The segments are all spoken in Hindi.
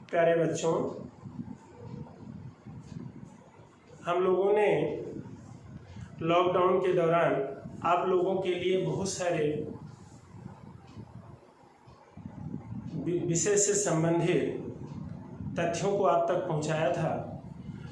प्यारे बच्चों, हम लोगों ने लॉकडाउन के दौरान आप लोगों के लिए बहुत सारे विषय से संबंधित तथ्यों को आप तक पहुंचाया था,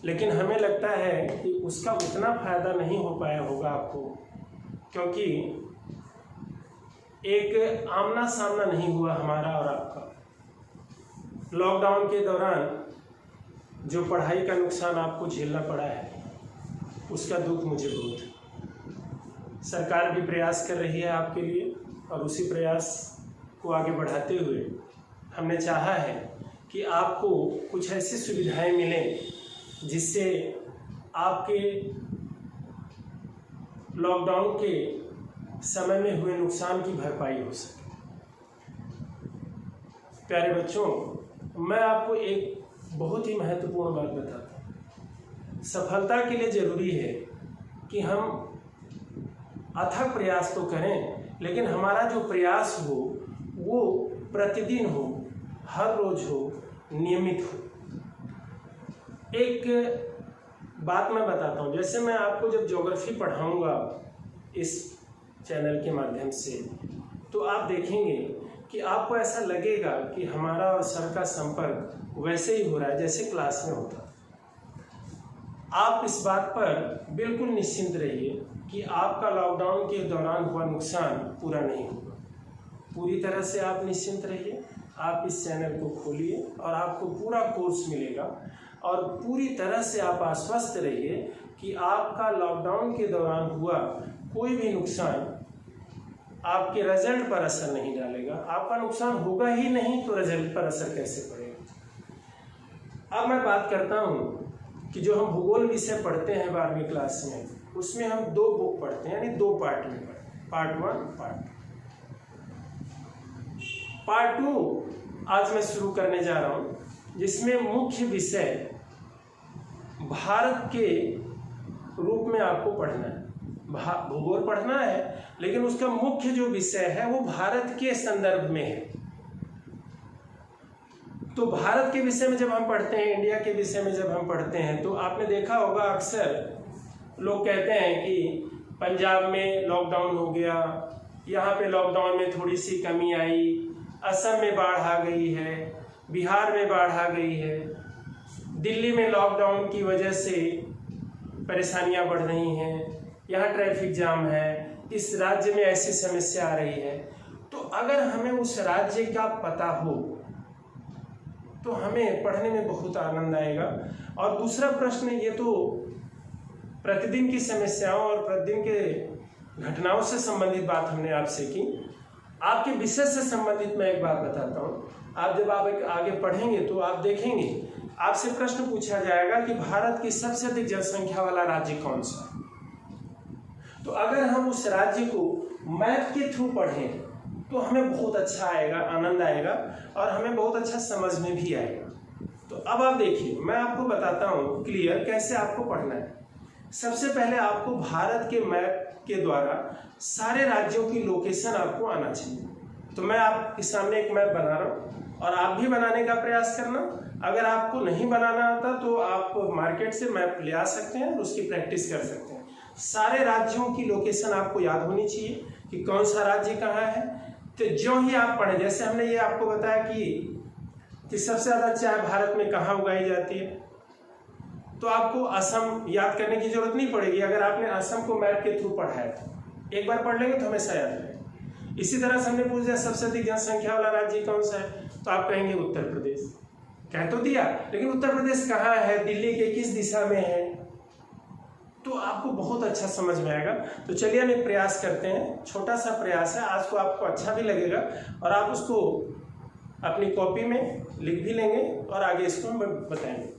लेकिन हमें लगता है कि उसका उतना फ़ायदा नहीं हो पाया होगा आपको, क्योंकि एक आमना सामना नहीं हुआ हमारा और आपका। लॉकडाउन के दौरान जो पढ़ाई का नुकसान आपको झेलना पड़ा है, उसका दुख मुझे बहुत है। सरकार भी प्रयास कर रही है आपके लिए, और उसी प्रयास को आगे बढ़ाते हुए हमने चाहा है कि आपको कुछ ऐसी सुविधाएं मिलें जिससे आपके लॉकडाउन के समय में हुए नुकसान की भरपाई हो सके। प्यारे बच्चों, मैं आपको एक बहुत ही महत्वपूर्ण बात बताता हूँ। सफलता के लिए ज़रूरी है कि हम अथक प्रयास तो करें, लेकिन हमारा जो प्रयास हो वो प्रतिदिन हो, हर रोज हो, नियमित हो। एक बात मैं बताता हूँ, जैसे मैं आपको जब ज्योग्राफी पढ़ाऊँगा इस चैनल के माध्यम से, तो आप देखेंगे कि आपको ऐसा लगेगा कि हमारा और सर का संपर्क वैसे ही हो रहा है जैसे क्लास में होता। आप इस बात पर बिल्कुल निश्चिंत रहिए कि आपका लॉकडाउन के दौरान हुआ नुकसान पूरा नहीं होगा। पूरी तरह से आप निश्चिंत रहिए। आप इस चैनल को खोलिए और आपको पूरा कोर्स मिलेगा, और पूरी तरह से आप आश्वस्त रहिए कि आपका लॉकडाउन के दौरान हुआ कोई भी नुकसान आपके रिजल्ट पर असर नहीं डालेगा। आपका नुकसान होगा ही नहीं तो रिजल्ट पर असर कैसे पड़ेगा। अब मैं बात करता हूँ कि जो हम भूगोल विषय पढ़ते हैं 12वीं क्लास में, उसमें हम 2 बुक पढ़ते हैं, यानी 2 पार्ट में पढ़ते हैं, पार्ट 1, पार्ट 2। पार्ट 2 आज मैं शुरू करने जा रहा हूँ, जिसमें मुख्य विषय भारत के रूप में आपको पढ़ना है। भूगोल पढ़ना है, लेकिन उसका मुख्य जो विषय है वो भारत के संदर्भ में है। तो भारत के विषय में जब हम पढ़ते हैं, इंडिया के विषय में जब हम पढ़ते हैं, तो आपने देखा होगा अक्सर लोग कहते हैं कि पंजाब में लॉकडाउन हो गया, यहाँ पे लॉकडाउन में थोड़ी सी कमी आई, असम में बाढ़ आ गई है, बिहार में बाढ़ आ गई है, दिल्ली में लॉकडाउन की वजह से परेशानियां बढ़ रही हैं, यहाँ ट्रैफिक जाम है, इस राज्य में ऐसी समस्या आ रही है। तो अगर हमें उस राज्य का पता हो तो हमें पढ़ने में बहुत आनंद आएगा। और दूसरा प्रश्न, ये तो प्रतिदिन की समस्याओं और प्रतिदिन के घटनाओं से संबंधित बात हमने आपसे की। आपके विषय से संबंधित मैं एक बात बताता हूँ। आप जब आप आगे पढ़ेंगे तो आप देखेंगे आपसे प्रश्न पूछा जाएगा कि भारत की सबसे अधिक जनसंख्या वाला राज्य कौन सा है। तो अगर हम उस राज्य को मैप के थ्रू पढ़ें तो हमें बहुत अच्छा आएगा, आनंद आएगा, और हमें बहुत अच्छा समझ में भी आएगा। तो अब आप देखिए, मैं आपको बताता हूँ क्लियर कैसे आपको पढ़ना है। सबसे पहले आपको भारत के मैप के द्वारा सारे राज्यों की लोकेशन आपको आना चाहिए। तो मैं आपके सामने एक मैप बना रहा हूँ और आप भी बनाने का प्रयास करना। अगर आपको नहीं बनाना आता तो आप मार्केट से मैप ले आ सकते हैं और उसकी प्रैक्टिस कर सकते हैं। सारे राज्यों की लोकेशन आपको याद होनी चाहिए कि कौन सा राज्य कहाँ है। तो जो ही आप पढ़ें, जैसे हमने ये आपको बताया कि सबसे ज़्यादा चाय भारत में कहाँ उगाई जाती है, तो आपको असम याद करने की जरूरत नहीं पड़ेगी। अगर आपने असम को मैप के थ्रू पढ़ा है तो एक बार पढ़ लेंगे तो हमेशा याद रहेगा। इसी तरह से हमने पूछ दिया सबसे अधिक जनसंख्या वाला राज्य कौन सा है, तो आप कहेंगे उत्तर प्रदेश। कह तो दिया, लेकिन उत्तर प्रदेश कहाँ है, दिल्ली के किस दिशा में है, तो आपको बहुत अच्छा समझ में आएगा। तो चलिए हम एक प्रयास करते हैं, छोटा सा प्रयास है, आज को आपको अच्छा भी लगेगा और आप उसको अपनी कॉपी में लिख भी लेंगे और आगे इसको हम बताएंगे।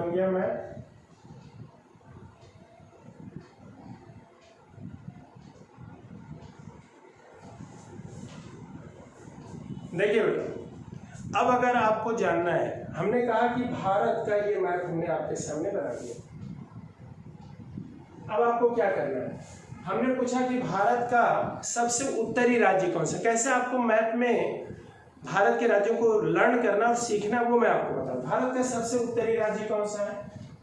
बन गया मैप। देखिए बेटा, अब अगर आपको जानना है, हमने कहा कि भारत का ये मैप हमने आपके सामने बना दिया। अब आपको क्या करना है, हमने पूछा कि भारत का सबसे उत्तरी राज्य कौन सा। कैसे आपको मैप में भारत के राज्यों को लर्न करना और सीखना, वो मैं आपको बताऊं। भारत का सबसे उत्तरी राज्य कौन सा है,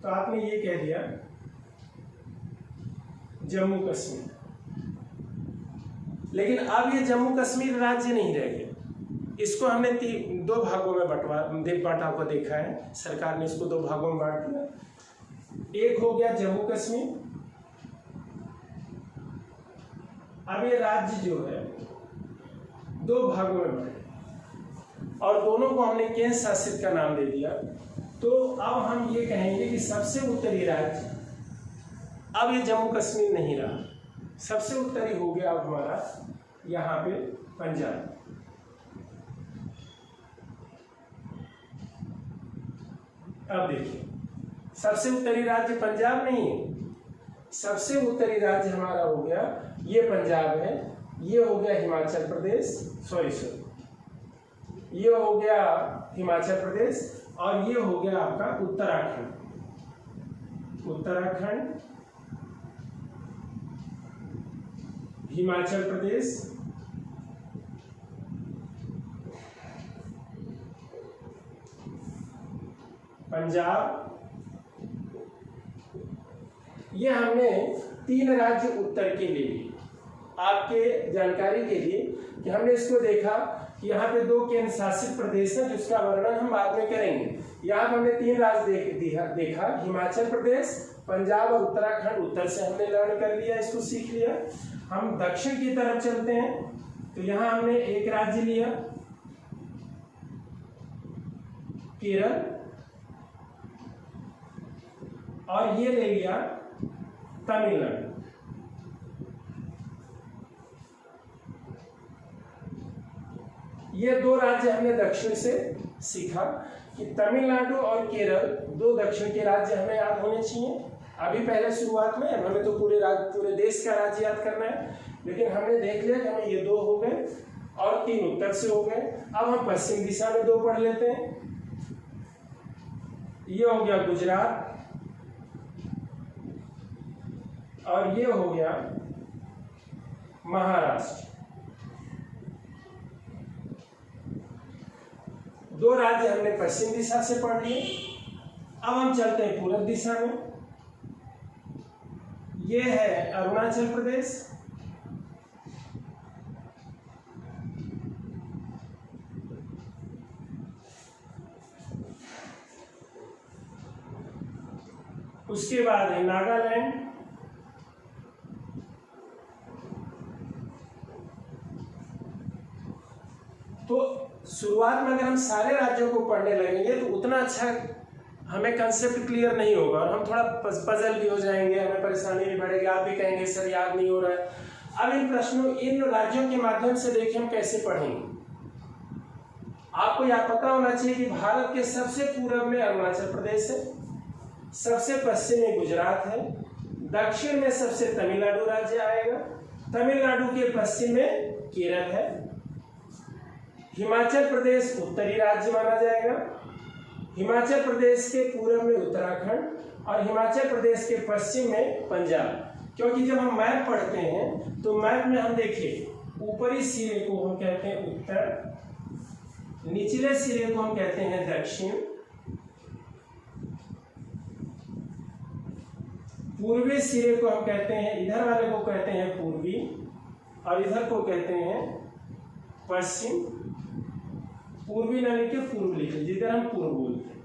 तो आपने ये कह दिया जम्मू कश्मीर। लेकिन अब ये जम्मू कश्मीर राज्य नहीं रह गया, इसको हमने 2 भागों में बांटा को देखा है। सरकार ने इसको 2 भागों में बांट दिया। एक हो गया जम्मू कश्मीर। अब ये राज्य जो है 2 भागों में बंटे और दोनों को हमने केंद्र शासित का नाम दे दिया। तो अब हम ये कहेंगे कि सबसे उत्तरी राज्य, अब ये जम्मू कश्मीर नहीं रहा, सबसे उत्तरी हो गया अब हमारा यहाँ पे पंजाब। अब देखिए, सबसे उत्तरी राज्य पंजाब नहीं है, सबसे उत्तरी राज्य हमारा हो गया ये पंजाब है, ये हो गया हिमाचल प्रदेश, सॉरी ये हो गया हिमाचल प्रदेश, और ये हो गया आपका उत्तराखंड। उत्तराखंड, हिमाचल प्रदेश, पंजाब। ये हमने 3 राज्य उत्तर के लिए, आपके जानकारी के लिए कि हमने इसको देखा कि यहाँ पे 2 केंद्र शासित प्रदेश है, जिसका वर्णन हम बाद में करेंगे। यहाँ हमने 3 राज्य देखा, हिमाचल प्रदेश, पंजाब और उत्तराखंड। उत्तर से हमने लर्न कर लिया, इसको सीख लिया। हम दक्षिण की तरफ चलते हैं, तो यहाँ हमने एक राज्य लिया केरल, और ये ले लिया तमिलनाडु। ये 2 राज्य हमने दक्षिण से सीखा कि तमिलनाडु और केरल 2 दक्षिण के राज्य हमें याद होने चाहिए। अभी पहले शुरुआत में हमें तो पूरे देश का राज्य याद करना है, लेकिन हमने देख लिया कि हमें ये 2 हो गए और 3 उत्तर से हो गए। अब हम पश्चिम दिशा में 2 पढ़ लेते हैं। ये हो गया गुजरात और ये हो गया महाराष्ट्र। 2 राज्य हमने पश्चिम दिशा से पढ़ लिए। अब हम चलते हैं पूर्व दिशा में। ये है अरुणाचल प्रदेश, उसके बाद है नागालैंड, तो शुरुआत में अगर हम सारे राज्यों को पढ़ने लगेंगे तो उतना अच्छा हमें कंसेप्ट क्लियर नहीं होगा और हम थोड़ा पजल भी हो जाएंगे, हमें परेशानी भी बढ़ेगी। आप भी कहेंगे सर याद नहीं हो रहा है। अब इन राज्यों के माध्यम से देखिए हम कैसे पढ़ेंगे। आपको यह पता होना चाहिए कि भारत के सबसे पूर्व में अरुणाचल प्रदेश है, सबसे पश्चिम में गुजरात है, दक्षिण में सबसे तमिलनाडु राज्य आएगा, तमिलनाडु के पश्चिम में केरल है, हिमाचल प्रदेश उत्तरी राज्य माना जाएगा, हिमाचल प्रदेश के पूर्व में उत्तराखंड और हिमाचल प्रदेश के पश्चिम में पंजाब। क्योंकि जब हम मैप पढ़ते हैं तो मैप में हम देखिए ऊपरी सिरे को हम कहते हैं उत्तर, निचले सिरे को हम कहते हैं दक्षिण, पूर्वी सिरे को हम कहते हैं, इधर वाले को कहते हैं पूर्वी और इधर को कहते हैं पश्चिम। पूर्वी न लिखे पूर्व लिखे, जिधर हम पूर्व बोलते हैं।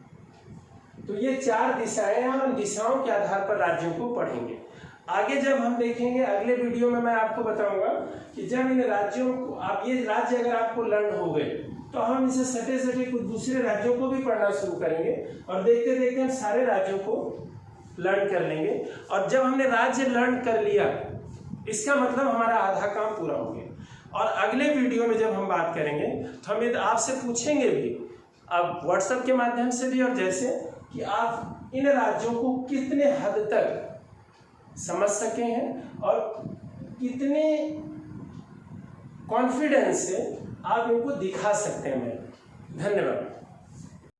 तो ये 4 दिशाएं हैं और दिशाओं के आधार पर राज्यों को पढ़ेंगे। आगे जब हम देखेंगे अगले वीडियो में मैं आपको बताऊंगा कि जब इन राज्यों को आप ये राज्य अगर आपको लर्न हो गए तो हम इसे सटे सटे कुछ दूसरे राज्यों को भी पढ़ना शुरू करेंगे और देखते देखते हम सारे राज्यों को लर्न कर लेंगे। और जब हमने राज्य लर्न कर लिया इसका मतलब हमारा आधा काम पूरा हो गया। और अगले वीडियो में जब हम बात करेंगे तो हम आपसे पूछेंगे भी, अब व्हाट्सएप के माध्यम से भी और जैसे कि आप इन राज्यों को कितने हद तक समझ सके हैं और कितने कॉन्फिडेंस से आप इनको दिखा सकते हैं। धन्यवाद।